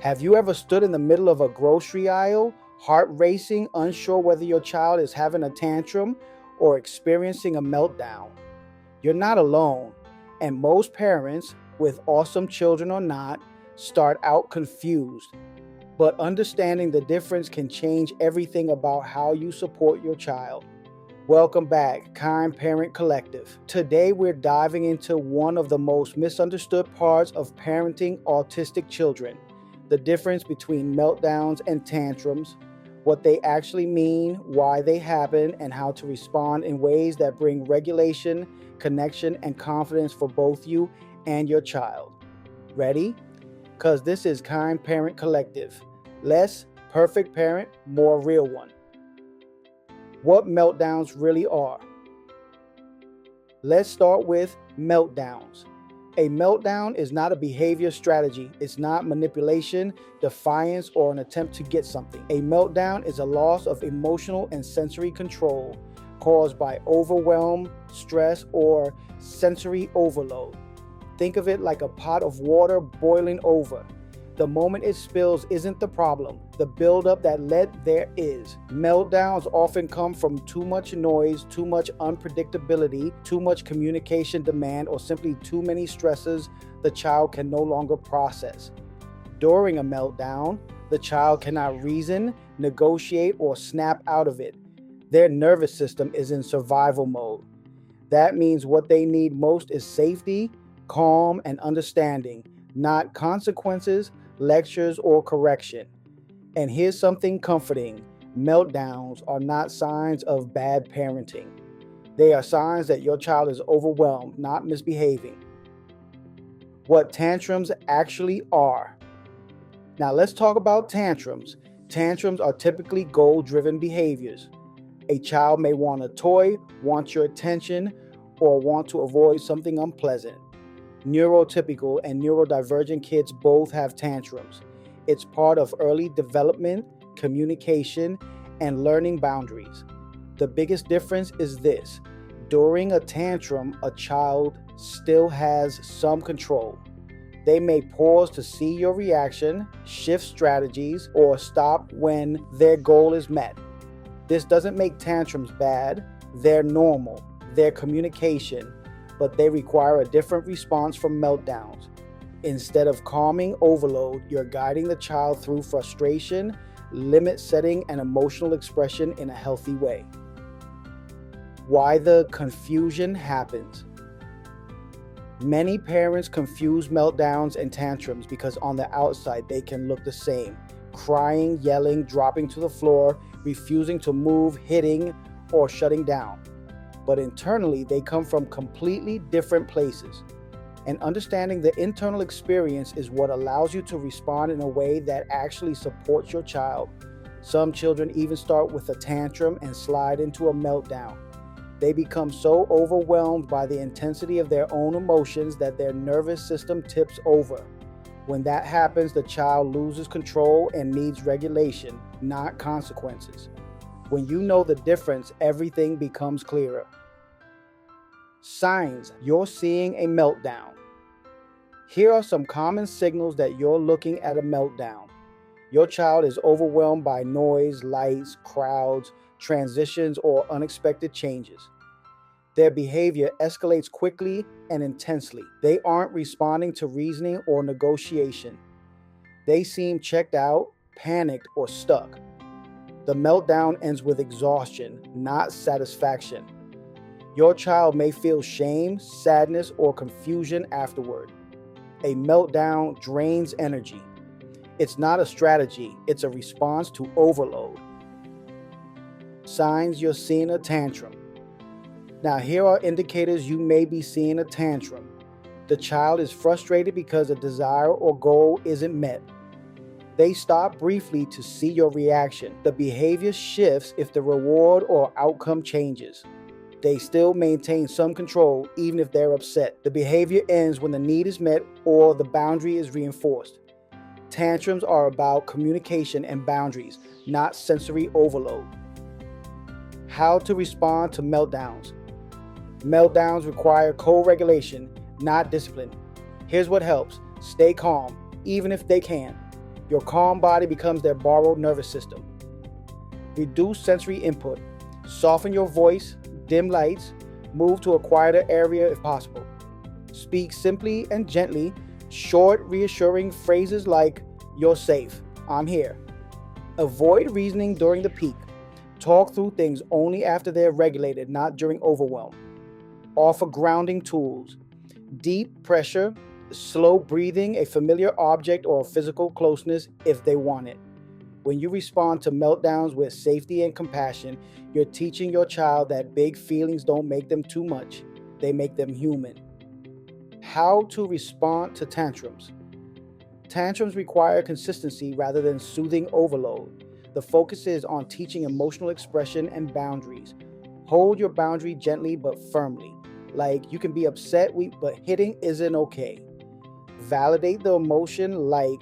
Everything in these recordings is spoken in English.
Have you ever stood in the middle of a grocery aisle, heart racing, unsure whether your child is having a tantrum or experiencing a meltdown? You're not alone, and most parents, with awesome children or not, start out confused. But understanding the difference can change everything about how you support your child. Welcome back, Kind Parent Collective. Today we're diving into one of the most misunderstood parts of parenting autistic children: the difference between meltdowns and tantrums, what they actually mean, why they happen, and how to respond in ways that bring regulation, connection, and confidence for both you and your child. Ready? Because this is Kind Parent Collective. Less perfect parent, more real one. What meltdowns really are. Let's start with meltdowns. A meltdown is not a behavior strategy. It's not manipulation, defiance, or an attempt to get something. A meltdown is a loss of emotional and sensory control caused by overwhelm, stress, or sensory overload. Think of it like a pot of water boiling over. The moment it spills isn't the problem. The buildup that led there is. Meltdowns often come from too much noise, too much unpredictability, too much communication demand, or simply too many stresses the child can no longer process. During a meltdown, the child cannot reason, negotiate, or snap out of it. Their nervous system is in survival mode. That means what they need most is safety, calm, and understanding, not consequences, lectures, or correction. And here's something comforting: meltdowns are not signs of bad parenting. They are signs that your child is overwhelmed, not misbehaving. What tantrums actually are. Now let's talk about tantrums. Tantrums are typically goal-driven behaviors. A child may want a toy, want your attention, or want to avoid something unpleasant. Neurotypical and neurodivergent kids both have tantrums. It's part of early development, communication, and learning boundaries. The biggest difference is this: during a tantrum, a child still has some control. They may pause to see your reaction, shift strategies, or stop when their goal is met. This doesn't make tantrums bad. They're normal. They're communication, but they require a different response from meltdowns. Instead of calming overload, you're guiding the child through frustration, limit setting, and emotional expression in a healthy way. Why the confusion happens. Many parents confuse meltdowns and tantrums because on the outside they can look the same: crying, yelling, dropping to the floor, refusing to move, hitting, or shutting down. But internally, they come from completely different places. And understanding the internal experience is what allows you to respond in a way that actually supports your child. Some children even start with a tantrum and slide into a meltdown. They become so overwhelmed by the intensity of their own emotions that their nervous system tips over. When that happens, the child loses control and needs regulation, not consequences. When you know the difference, everything becomes clearer. Signs you're seeing a meltdown. Here are some common signals that you're looking at a meltdown. Your child is overwhelmed by noise, lights, crowds, transitions, or unexpected changes. Their behavior escalates quickly and intensely. They aren't responding to reasoning or negotiation. They seem checked out, panicked, or stuck. The meltdown ends with exhaustion, not satisfaction. Your child may feel shame, sadness, or confusion afterward. A meltdown drains energy. It's not a strategy, it's a response to overload. Signs you're seeing a tantrum. Now, here are indicators you may be seeing a tantrum. The child is frustrated because a desire or goal isn't met. They stop briefly to see your reaction. The behavior shifts if the reward or outcome changes. They still maintain some control even if they're upset. The behavior ends when the need is met or the boundary is reinforced. Tantrums are about communication and boundaries, not sensory overload. How to respond to meltdowns. Meltdowns require co-regulation, not discipline. Here's what helps: stay calm, even if they can. Your calm body becomes their borrowed nervous system. Reduce sensory input. Soften your voice, dim lights, move to a quieter area if possible. Speak simply and gently, short, reassuring phrases like, "You're safe, I'm here." Avoid reasoning during the peak. Talk through things only after they're regulated, not during overwhelm. Offer grounding tools. Deep pressure, slow breathing, a familiar object, or physical closeness if they want it. When you respond to meltdowns with safety and compassion, you're teaching your child that big feelings don't make them too much, they make them human. How to respond to tantrums. Tantrums require consistency rather than soothing overload. The focus is on teaching emotional expression and boundaries. Hold your boundary gently but firmly. Like, you can be upset, but hitting isn't okay. Validate the emotion like,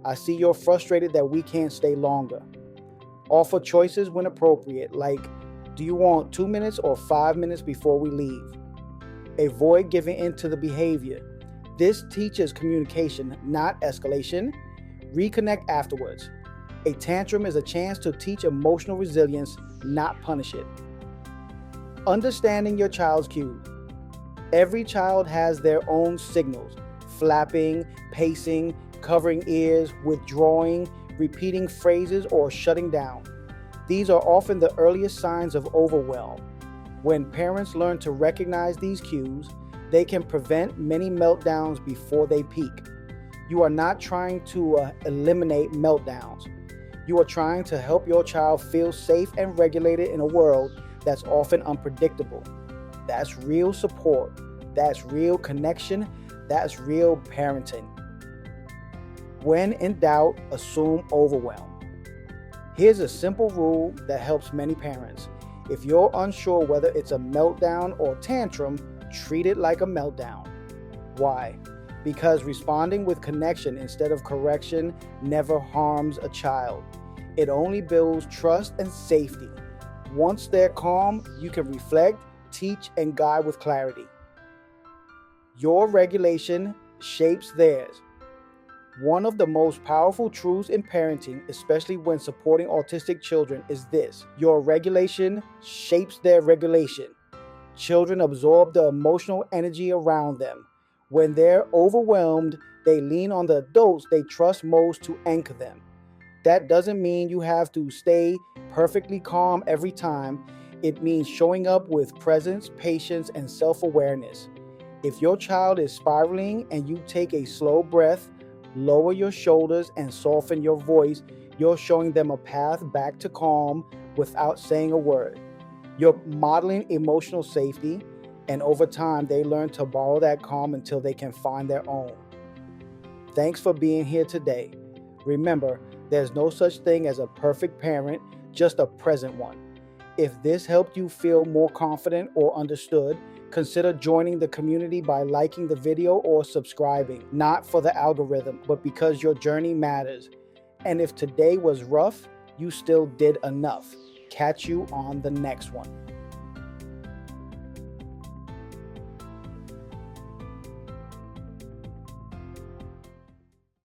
"I see you're frustrated that we can't stay longer." Offer choices when appropriate, like, "Do you want 2 minutes or 5 minutes before we leave?" Avoid giving in to the behavior. This teaches communication, not escalation. Reconnect afterwards. A tantrum is a chance to teach emotional resilience, not punish it. Understanding your child's cues. Every child has their own signals: flapping, pacing, covering ears, withdrawing, repeating phrases, or shutting down. These are often the earliest signs of overwhelm. When parents learn to recognize these cues, they can prevent many meltdowns before they peak. You are not trying to eliminate meltdowns. You are trying to help your child feel safe and regulated in a world that's often unpredictable. That's real support. That's real connection. That's real parenting. When in doubt, assume overwhelm. Here's a simple rule that helps many parents. If you're unsure whether it's a meltdown or tantrum, treat it like a meltdown. Why? Because responding with connection instead of correction never harms a child. It only builds trust and safety. Once they're calm, you can reflect, teach, and guide with clarity. Your regulation shapes theirs. One of the most powerful truths in parenting, especially when supporting autistic children, is this: your regulation shapes their regulation. Children absorb the emotional energy around them. When they're overwhelmed, they lean on the adults they trust most to anchor them. That doesn't mean you have to stay perfectly calm every time. It means showing up with presence, patience, and self-awareness. If your child is spiraling and you take a slow breath, lower your shoulders, and soften your voice, you're showing them a path back to calm without saying a word. You're modeling emotional safety, and over time, they learn to borrow that calm until they can find their own. Thanks for being here today. Remember, there's no such thing as a perfect parent, just a present one. If this helped you feel more confident or understood, consider joining the community by liking the video or subscribing, not for the algorithm, but because your journey matters. And if today was rough, you still did enough. Catch you on the next one.